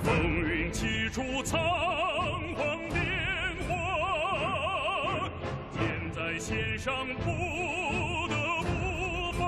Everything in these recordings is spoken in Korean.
风云起处仓皇变化，箭在弦上不得不发，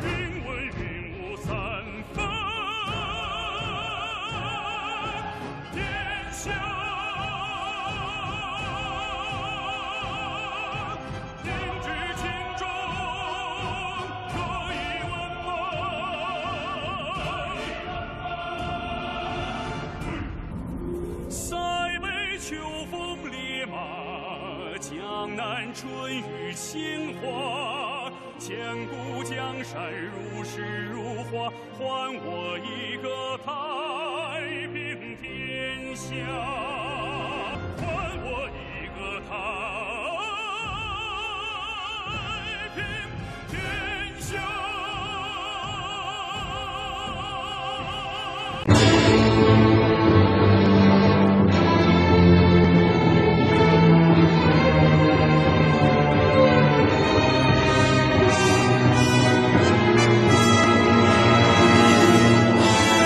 云文云雾三分天下，凝聚群众可以问塞北秋风烈马，江南春雨杏花，千古江山如诗如画，还我一个太平天下，还我一个太平天下。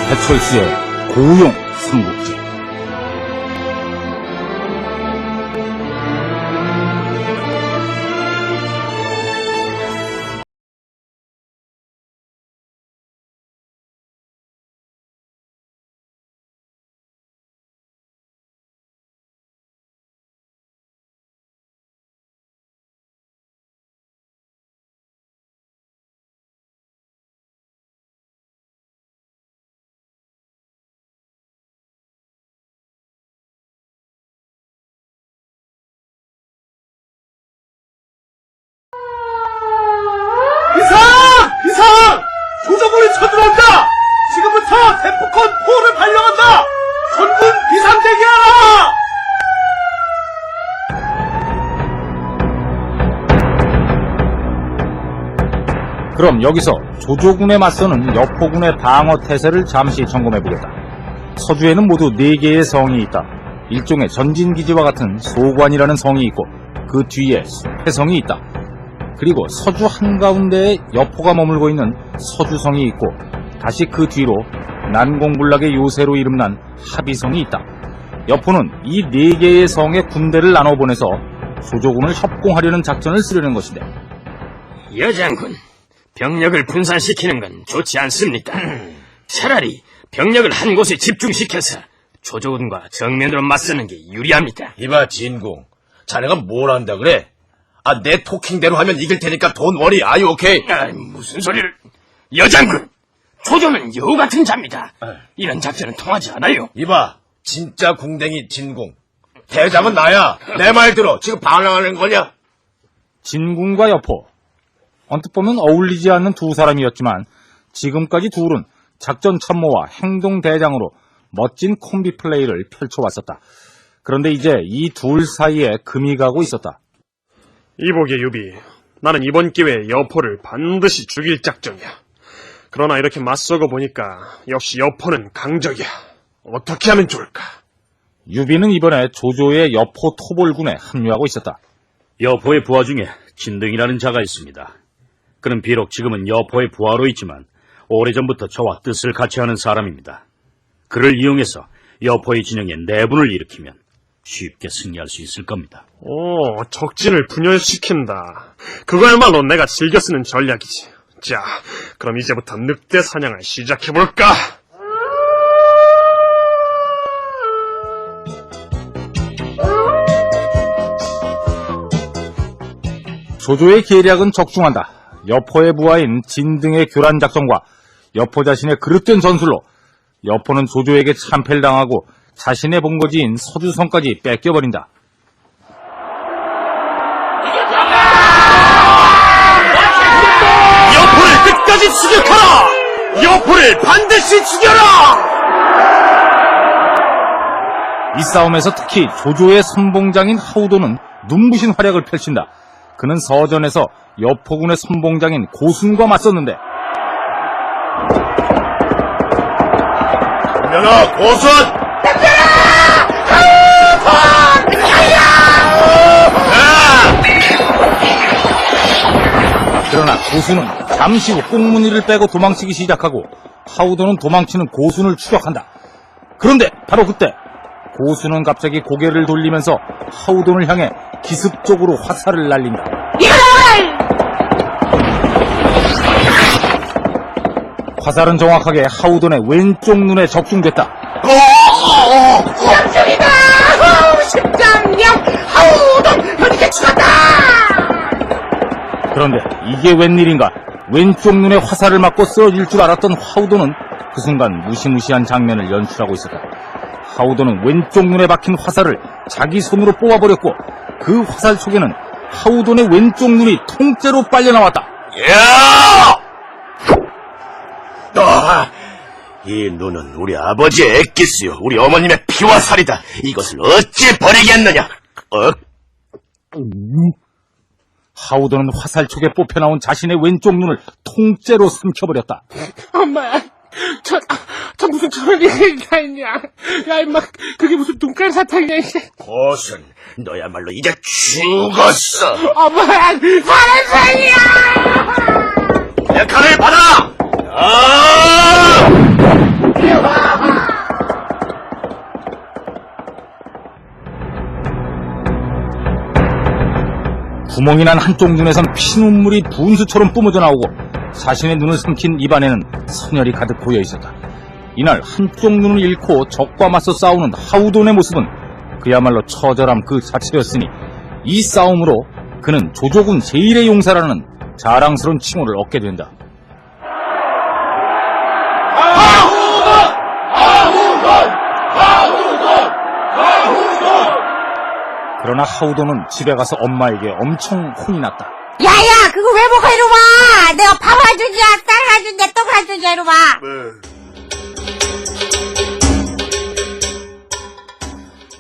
배철수의 고용 삼국지. 이상! 조정군이 쳐들어온다! 지금부터 대포컨 포를 발령한다! 전군 비상 대기하라! 그럼 여기서 조조군에 맞서는 여포군의 방어 태세를 잠시 점검해보겠다. 서주에는 모두 4개의 성이 있다. 일종의 전진기지와 같은 소관이라는 성이 있고 그 뒤에 숲해성이 있다. 그리고 서주 한가운데에 여포가 머물고 있는 서주성이 있고 다시 그 뒤로 난공불락의 요새로 이름난 합의성이 있다. 여포는 이 4개의 성에 군대를 나눠보내서 조조군을 협공하려는 작전을 쓰려는 것인데, 여장군, 병력을 분산시키는 건 좋지 않습니다. 차라리 병력을 한 곳에 집중시켜서 조조군과 정면으로 맞서는 게 유리합니다. 이봐 진공, 자네가 뭘 한다 그래? 내 토킹대로 하면 이길 테니까 돈 워리, 아유 오케이? 무슨 소리를... 여장군, 조조는 여우 같은 자입니다. 이런 작전은 통하지 않아요. 이봐, 진짜 궁뎅이 진공, 대장은 나야. 내 말 들어. 지금 반항하는 거냐? 진군과 여포, 언뜻 보면 어울리지 않는 두 사람이었지만 지금까지 둘은 작전 참모와 행동 대장으로 멋진 콤비 플레이를 펼쳐왔었다. 그런데 이제 이 둘 사이에 금이 가고 있었다. 이복의 유비, 나는 이번 기회에 여포를 반드시 죽일 작정이야. 그러나 이렇게 맞서고 보니까 역시 여포는 강적이야. 어떻게 하면 좋을까? 유비는 이번에 조조의 여포 토벌군에 합류하고 있었다. 여포의 부하 중에 진등이라는 자가 있습니다. 그는 비록 지금은 여포의 부하로 있지만 오래전부터 저와 뜻을 같이 하는 사람입니다. 그를 이용해서 여포의 진영에 내분을 일으키면 쉽게 승리할 수 있을 겁니다. 오, 적진을 분열시킨다. 그거야말로 내가 즐겨 쓰는 전략이지. 자, 그럼 이제부터 늑대 사냥을 시작해볼까? 조조의 계략은 적중한다. 여포의 부하인 진등의 교란 작전과 여포 자신의 그릇된 전술로 여포는 조조에게 참패를 당하고 자신의 본거지인 서주성까지 뺏겨버린다. 여포를 끝까지 추격하라! 여포를 반드시 죽여라! 이 싸움에서 특히 조조의 선봉장인 하우도는 눈부신 활약을 펼친다. 그는 서전에서 여포군의 선봉장인 고순과 맞섰는데, 전면아, 고순! 그러나 고수는 잠시 후 꽁무니를 빼고 도망치기 시작하고 하우도는 도망치는 고순을 추격한다. 그런데 바로 그때 고수는 갑자기 고개를 돌리면서 하우돈을 향해 기습적으로 화살을 날린다. 화살은 정확하게 하우돈의 왼쪽 눈에 적중됐다. 심장이다! 심장력! 하우돈! 어디게 죽었다! 그런데 이게 웬일인가? 왼쪽 눈에 화살을 맞고 쓰러질 줄 알았던 하우돈은 그 순간 무시무시한 장면을 연출하고 있었다. 하우돈은 왼쪽 눈에 박힌 화살을 자기 손으로 뽑아버렸고 그 화살 속에는 하우돈의 왼쪽 눈이 통째로 빨려나왔다. 야! 이 눈은 우리 아버지의 액기스요. 우리 어머님의 피와 살이다. 이것을 어찌 버리겠느냐? 하우돈은 화살촉에 뽑혀나온 자신의 왼쪽 눈을 통째로 삼켜버렸다. 엄마, 저 무슨 저런 얘기가 있냐? 야, 임마, 그게 무슨 눈깔 사탕이냐, 이제. 고순, 너야말로 이제 죽었어. 엄마, 사람살이야! 내 칼을 받아! 구멍이 난 한쪽 눈에선 피눈물이 분수처럼 뿜어져 나오고 자신의 눈을 삼킨 입안에는 선혈이 가득 고여 있었다. 이날 한쪽 눈을 잃고 적과 맞서 싸우는 하우돈의 모습은 그야말로 처절함 그 자체였으니 이 싸움으로 그는 조조군 제1의 용사라는 자랑스러운 칭호를 얻게 된다. 그러나 하우돈은 집에 가서 엄마에게 엄청 혼이 났다. 야야, 그거 왜 먹어, 이리 와! 내가 밥 해주냐, 쌀 해주냐, 떡 해주냐, 이리 와!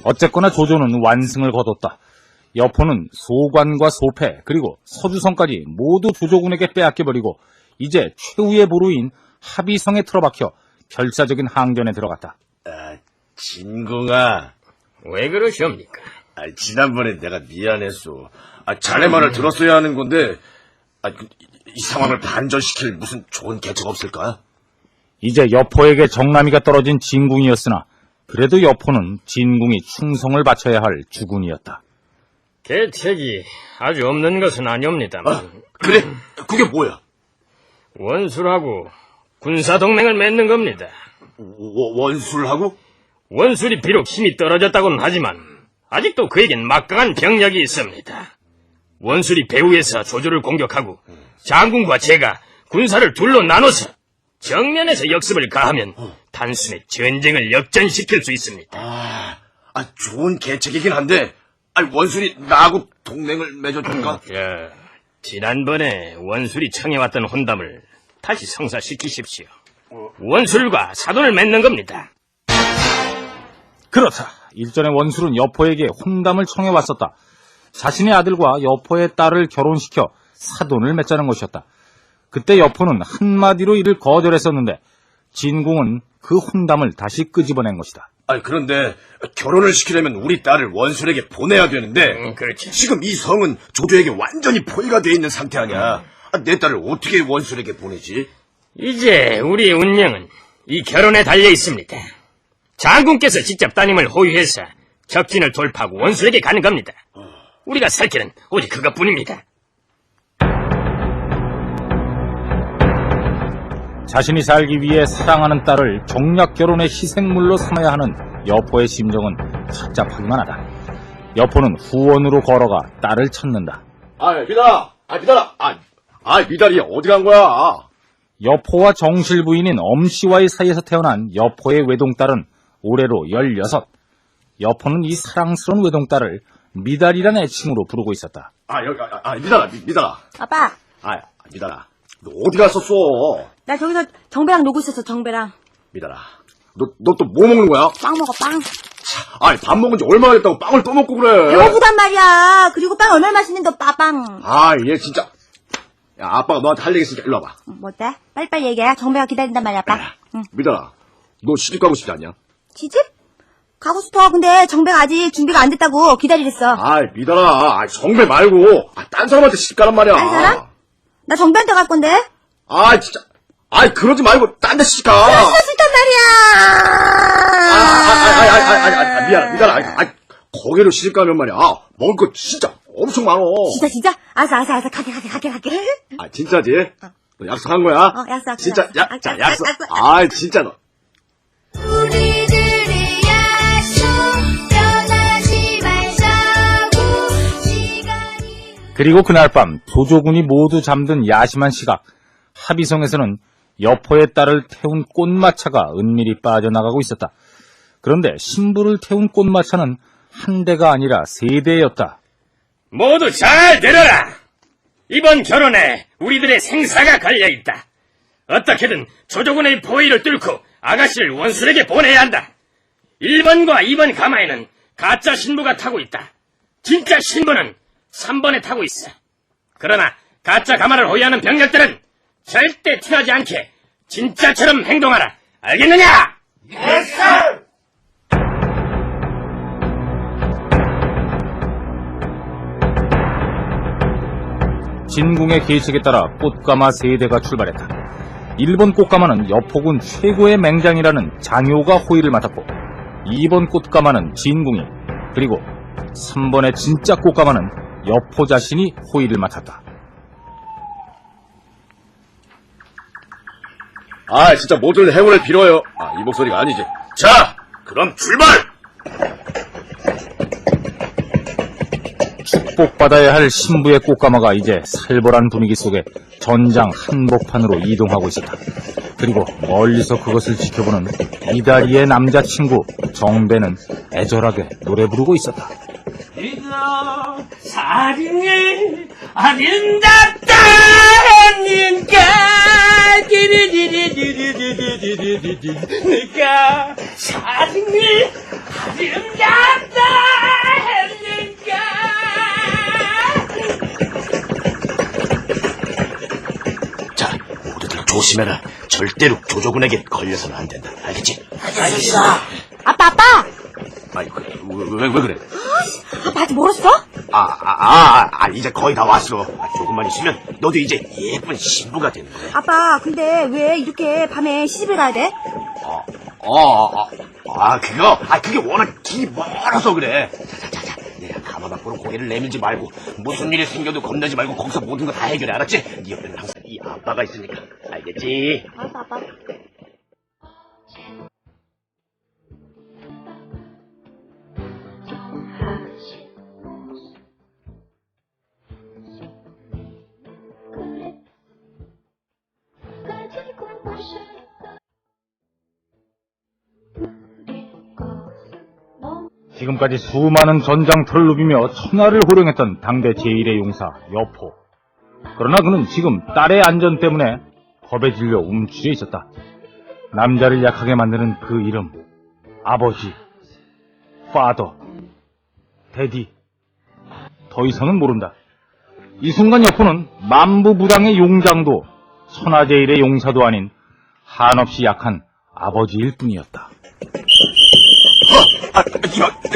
어쨌거나 조조는 완승을 거뒀다. 여포는 소관과 소패 그리고 서주성까지 모두 조조군에게 빼앗겨버리고 이제 최후의 보루인 합의성에 틀어박혀 결사적인 항전에 들어갔다. 진궁아. 왜 그러시옵니까? 지난번에 내가 미안했어. 자네 말을 들었어야 하는 건데, 이 상황을 반전시킬 무슨 좋은 계책 없을까? 이제 여포에게 정남이가 떨어진 진궁이었으나 그래도 여포는 진궁이 충성을 바쳐야 할 주군이었다. 계책이 아주 없는 것은 아니옵니다만. 그래? 그게 뭐야? 원술하고 군사동맹을 맺는 겁니다. 원술하고? 원술이 비록 힘이 떨어졌다고는 하지만 아직도 그에겐 막강한 병력이 있습니다. 원술이 배후에서 조조를 공격하고 장군과 제가 군사를 둘로 나눠서 정면에서 역습을 가하면 단숨에 전쟁을 역전시킬 수 있습니다. 좋은 계책이긴 한데, 원술이 나하고 동맹을 맺어줄까? 지난번에 원술이 청해왔던 혼담을 다시 성사시키십시오. 원술과 사돈을 맺는 겁니다. 그렇다. 일전에 원술은 여포에게 혼담을 청해왔었다. 자신의 아들과 여포의 딸을 결혼시켜 사돈을 맺자는 것이었다. 그때 여포는 한마디로 이를 거절했었는데 진궁은 그 혼담을 다시 끄집어낸 것이다. 그런데 결혼을 시키려면 우리 딸을 원술에게 보내야 되는데, 그렇지. 지금 이 성은 조조에게 완전히 포위가 돼 있는 상태 아니야. 내 딸을 어떻게 원술에게 보내지? 이제 우리의 운명은 이 결혼에 달려 있습니다. 장군께서 직접 따님을 호위해서 적진을 돌파하고 원술에게 가는 겁니다. 우리가 살 길은 오직 그것뿐입니다. 자신이 살기 위해 사랑하는 딸을 경략 결혼의 희생물로 삼아야 하는 여포의 심정은 착잡하기만 하다. 여포는 후원으로 걸어가 딸을 찾는다. 미달이 어디 간 거야? 여포와 정실 부인인 엄씨와의 사이에서 태어난 여포의 외동딸은 올해로 16. 여포는 이 사랑스러운 외동딸을 미달이라는 애칭으로 부르고 있었다. 미달아. 아빠, 미달아. 너 어디 갔었어? 나 저기서 정배랑 놀고 있었어, 정배랑. 미달아. 너 또 뭐 먹는 거야? 빵 먹어, 빵. 밥 먹은 지 얼마나 됐다고 빵을 또 먹고 그래? 배고프단 말이야. 그리고 빵 얼마나 맛있는데, 오빠, 빵. 얘 진짜. 야, 아빠가 너한테 할 얘기 있으니까 일로 와봐. 뭐 어때? 빨리빨리 얘기해. 정배가 기다린단 말이야, 아빠. 응. 미달아, 너 시집 가고 싶지 않냐? 시집? 가고 싶어. 근데 정배가 아직 준비가 안 됐다고 기다리랬어. 미달아, 정배 말고, 딴 사람한테 시집 가란 말이야. 딴 사람? 나 정배한테 갈 건데. 아, 진짜. 아이, 그러지 말고, 딴 데 시가. 할수 있단 말이야. 미안. 거기로 시집 가면 말이야. 먹을 거 진짜 엄청 많어. 진짜? 알았어. 갈게. 아, 진짜지? 너 약속한 거야? 약속. 진짜, 약속. 약속. 아, 진짜 너. 우리들의 약속 변하지 말자고 시간이 그리고 그날 밤 조조군이 모두 잠든 야심한 시각, 합의성에서는 여포의 딸을 태운 꽃마차가 은밀히 빠져나가고 있었다. 그런데 신부를 태운 꽃마차는 한 대가 아니라 3대였다. 모두 잘 들어라. 이번 결혼에 우리들의 생사가 걸려있다. 어떻게든 조조군의 포위를 뚫고 아가씨를 원술에게 보내야 한다. 1번과 2번 가마에는 가짜 신부가 타고 있다. 진짜 신부는 3번에 타고 있어. 그러나 가짜 가마를 호위하는 병력들은 절대 티나지 않게 진짜처럼 행동하라. 알겠느냐? 진궁의 계책에 따라 꽃가마 3대가 출발했다. 1번 꽃가마는 여포군 최고의 맹장이라는 장효가 호위를 맡았고, 2번 꽃가마는 진궁이, 그리고 3번의 진짜 꽃가마는 여포 자신이 호위를 맡았다. 아, 진짜 모든 행운을 빌어요. 아, 이 목소리가 아니지. 자, 그럼 출발! 축복받아야 할 신부의 꽃가마가 이제 살벌한 분위기 속에 전장 한복판으로 이동하고 있었다. 그리고 멀리서 그것을 지켜보는 이다리의 남자친구 정배는 애절하게 노래 부르고 있었다. 네가 사랑을 아름답다 했는가 네가 사랑을 아름답다 했는가. 자, 모두들 조심해라. 절대로 조조군에게 걸려서는 안 된다. 알겠지? 아빠. 아이, 왜 그래? 아빠 아직 멀었어? 이제 거의 다 왔어. 조금만 있으면 너도 이제 예쁜 신부가 되는 거야. 아빠, 근데 왜 이렇게 밤에 시집을 가야 돼? 그게 워낙 길이 멀어서 그래. 자. 내가 가마 밖으로 고개를 내밀지 말고, 무슨 일이 생겨도 겁내지 말고 거기서 모든 거 다 해결해, 알았지? 네 옆에는 항상 이 아빠가 있으니까. 알겠지? 알았어, 아빠. 지금까지 수많은 전장터를 누비며 천하를 호령했던 당대 제1의 용사 여포. 그러나 그는 지금 딸의 안전 때문에 겁에 질려 움츠려 있었다. 남자를 약하게 만드는 그 이름, 아버지, 파더, 데디, 더 이상은 모른다. 이 순간 여포는 만부부당의 용장도 천하제일의 용사도 아닌 한없이 약한 아버지일 뿐이었다.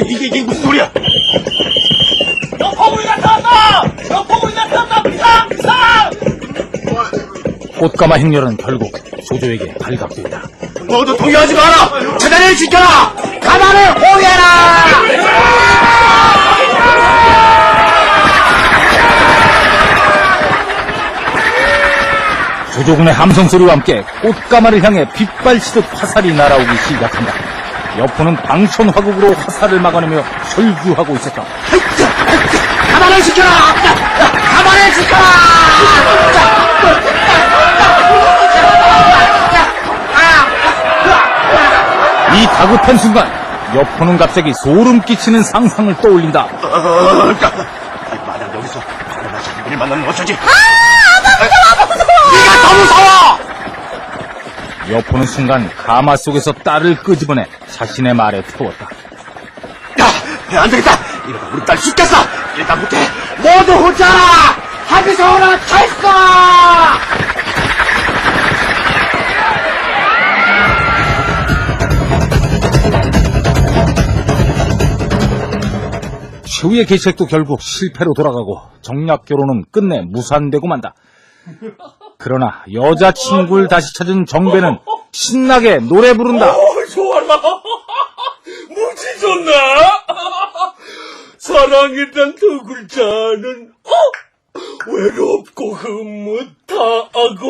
이게 무슨 소리야? 여포군이 나타났다! 비상! 꽃가마 행렬은 결국 조조에게 발각됐다. 모두 동요하지 마라! 재단을 지켜라! 가마를 호위해라! 조조군의 함성소리와 함께 꽃가마를 향해 빗발치듯 화살이 날아오기 시작한다. 여포는 방천화국으로 화살을 막아내며 설주하고 있었다. 가마를 지켜라! 가마를 지켜라! 이 다급한 순간 여포는 갑자기 소름 끼치는 상상을 떠올린다. 만약 여기서 가마나 장비를 만나면 어쩌지? 네가 더 무서워! 여포는 순간 가마 속에서 딸을 끄집어내 자신의 말에 태웠다. 안 되겠다! 이러다 우리 딸 죽겠어! 일단부터 모두 혼자라! 합의서로 탈수! 최후의 계책도 결국 실패로 돌아가고 정략 결혼은 끝내 무산되고 만다. 그러나 여자친구를 다시 찾은 정배는 신나게 노래 부른다. 좋아라. 무지 좋나? 사랑이란 두 글자는 외롭고 흐뭇하고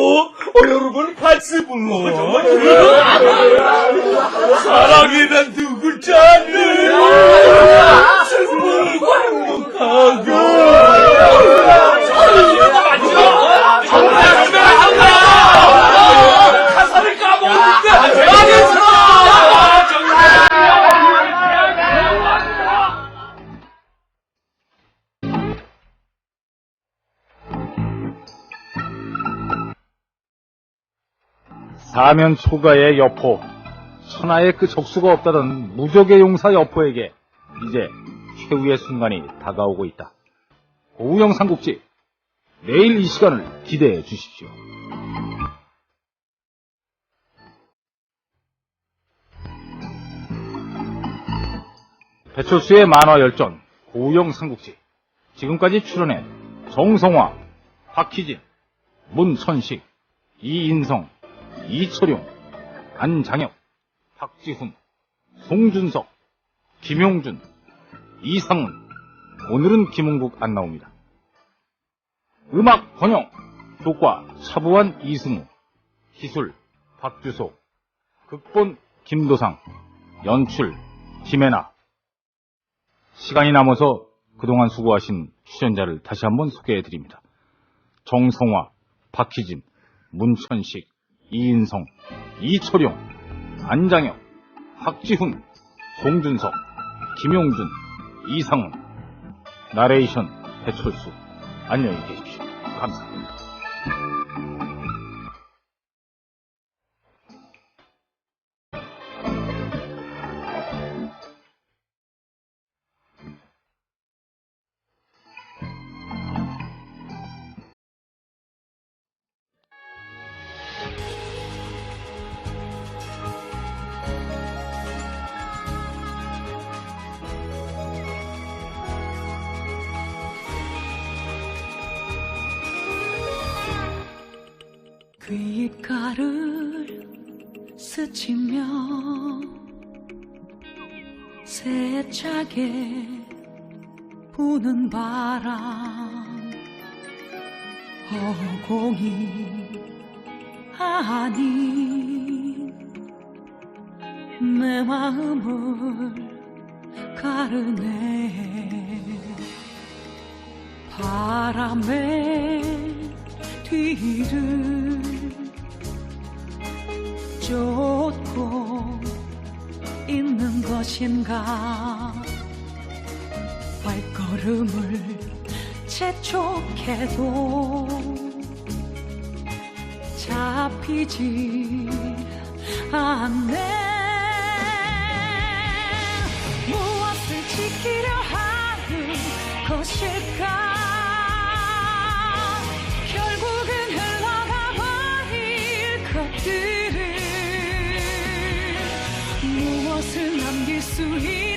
여러분 같이 불러. 사랑이란 두 글자는 슬프고 행복하고 가사를 까먹었는데 사면 초가의 여포, 천하에 그 적수가 없다던 무적의 용사 여포에게 이제 최후의 순간이 다가오고 있다. 고우영 삼국지, 내일 이 시간을 기대해 주십시오. 배철수의 만화 열전, 고우영 삼국지. 지금까지 출연해 정성화, 박희진, 문천식, 이인성, 이철용, 안장혁, 박지훈, 송준석, 김용준, 이상훈, 오늘은 김은국 안 나옵니다. 음악 번영, 효과 차부환 이승우, 기술 박주소, 극본 김도상, 연출 김혜나. 시간이 남아서 그동안 수고하신 출연자를 다시 한번 소개해드립니다. 정성화, 박희진, 문천식, 이인성, 이철용, 안장혁, 박지훈, 송준석, 김용준, 이상훈. 나레이션 배철수. 안녕히 계십시오. 감사합니다. 귓가를 스치며 세차게 부는 바람, 허공이 아닌 내 마음을 가르네. 바람의 뒤를 쫓고 있는 것인가. 발걸음을 재촉해도 잡히지 않네. 무엇을 지키려 하는 것일까. 결국은 흘러가 버릴 것들을 무엇을 남길 수 있을까.